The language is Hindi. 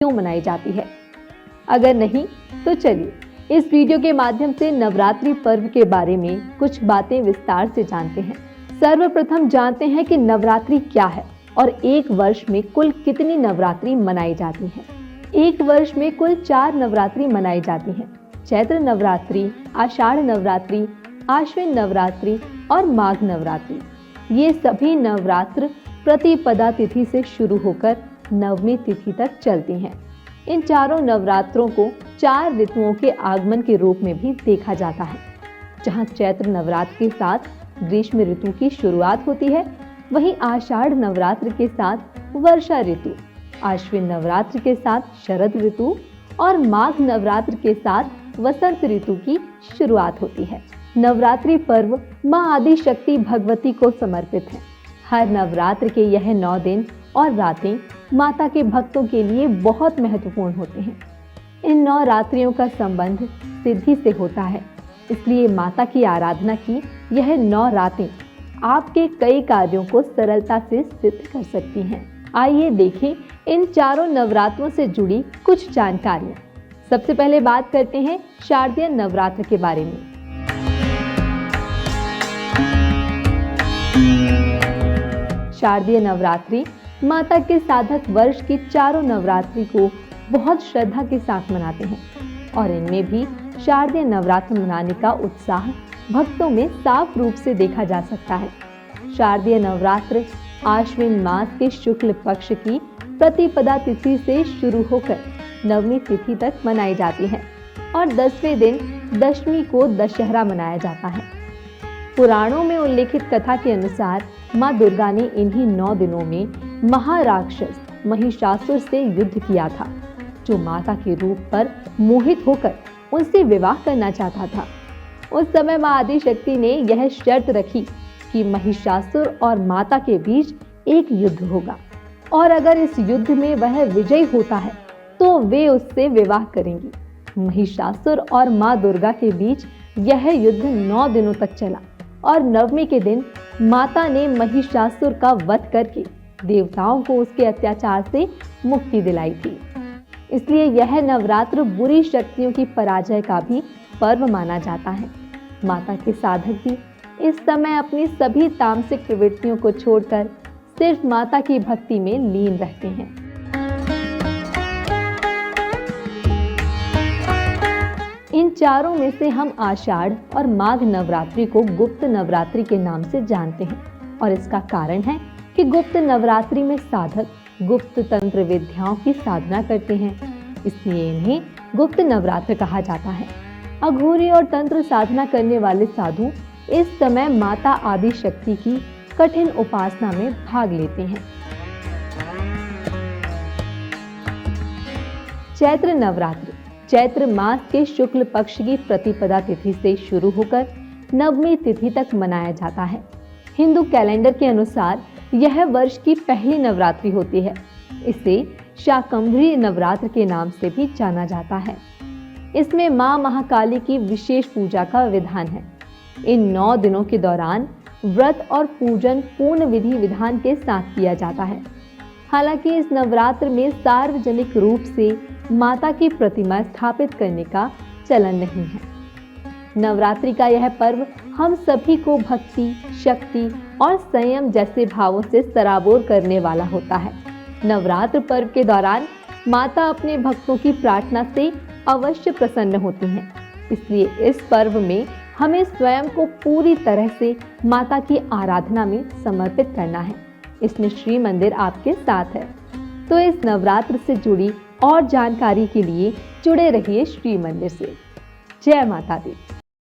क्यों मनाई जाती है? अगर नहीं तो चलिए इस वीडियो के माध्यम से नवरात्रि पर्व के बारे में कुछ बातें विस्तार से जानते हैं। सर्वप्रथम जानते हैं कि नवरात्रि क्या है और एक वर्ष में कुल कितनी नवरात्रि मनाई जाती हैं। एक वर्ष में कुल 4 नवरात्रि मनाई जाती हैं। चैत्र नवरात्रि, आषाढ़ नवरात्रि, आश्विन नवरात्रि और माघ नवरात्रि। ये सभी नवरात्र प्रतिपदा तिथि से शुरू होकर नवमी तिथि तक चलती हैं। इन चारों नवरात्रों को 4 ऋतुओं के आगमन के रूप में भी देखा जाता है। जहां चैत्र नवरात्र के साथ ग्रीष्म ऋतु की शुरुआत होती है, वहीं आषाढ़ नवरात्र के साथ वर्षा ऋतु, आश्विन नवरात्र के साथ शरद ऋतु और माघ नवरात्र के साथ वसंत ऋतु की शुरुआत होती है। नवरात्रि पर्व मां आदि शक्ति भगवती को समर्पित है। हर नवरात्र के यह 9 दिन और रातें माता के भक्तों के लिए बहुत महत्वपूर्ण होते हैं। इन 9 रात्रियों का संबंध सिद्धि से होता है, इसलिए माता की आराधना की यह 9 रातें आपके कई कार्यों को सरलता से सिद्ध कर सकती हैं। आइए देखें इन चारों नवरात्रों से जुड़ी कुछ जानकारियां। सबसे पहले बात करते हैं शारदीय नवरात्र के बारे में। शारदीय नवरात्रि माता के साधक वर्ष की चारों नवरात्रि को बहुत श्रद्धा के साथ मनाते हैं और इनमें भी शारदीय नवरात्र मनाने का उत्साह भक्तों में साफ रूप से देखा जा सकता है। शारदीय नवरात्र आश्विन मास के शुक्ल पक्ष की प्रतिपदा तिथि से शुरू होकर नवमी तिथि तक मनाई जाती है और 10वें दिन दशमी को दशहरा मनाया जाता है। पुराणों में उल्लेखित कथा के अनुसार मां दुर्गा ने इन्हीं 9 दिनों में महाराक्षस महिषासुर से युद्ध किया था, जो माता के रूप पर मोहित होकर उनसे विवाह करना चाहता था। उस समय मां आदि शक्ति ने यह शर्त रखी कि महिषासुर और माता के बीच एक युद्ध होगा और अगर इस युद्ध में वह विजयी होता है तो वे उससे विवाह करेंगी। महिषासुर और मां दुर्गा के बीच यह युद्ध 9 दिनों तक चला और नवमी के दिन माता ने महिषासुर का वध करके देवताओं को उसके अत्याचार से मुक्ति दिलाई थी। इसलिए यह नवरात्र बुरी शक्तियों की पराजय का भी पर्व माना जाता है। माता के साधक भी इस समय अपनी सभी तामसिक प्रवृत्तियों को छोड़कर सिर्फ माता की भक्ति में लीन रहते हैं। इन चारों में से हम आषाढ़ और माघ नवरात्रि को गुप्त नवरात्रि के नाम से जानते हैं और इसका कारण है कि गुप्त नवरात्रि में साधक गुप्त तंत्र विद्याओं की साधना करते हैं, इसलिए इन्हें गुप्त नवरात्र कहा जाता है। अघोरी और तंत्र साधना करने वाले साधु इस समय माता आदि शक्ति की कठिन उपासना में भाग लेते हैं। चैत्र नवरात्र चैत्र मास के शुक्ल पक्ष की प्रतिपदा तिथि से शुरू होकर नवमी तिथि तक मनाया जाता है। हिंदू कैलेंडर के अनुसार यह वर्ष की पहली नवरात्रि होती है। इसे शाकंभरी नवरात्र के नाम से भी जाना जाता है। इसमें मां महाकाली की विशेष पूजा का विधान है। इन 9 दिनों के दौरान व्रत और पूजन पूर्ण विधि विधान के साथ किया जाता है। हालांकि इस नवरात्र में सार्वजनिक रूप से माता की प्रतिमा स्थापित करने का चलन नहीं है। नवरात्रि का यह पर्व हम सभी को भक्ति, शक्ति और संयम जैसे भावों से सराबोर करने वाला होता है। नवरात्र पर्व के दौरान माता अपने भक्तों की प्रार्थना से अवश्य प्रसन्न होती हैं। इसलिए इस पर्व में हमें स्वयं को पूरी तरह से माता की आराधना में समर्पित करना है। इसमें श्री मंदिर आपके साथ है। तो इस नवरात्र से जुड़ी और जानकारी के लिए जुड़े रहिए श्री मंदिर से। जय माता दी।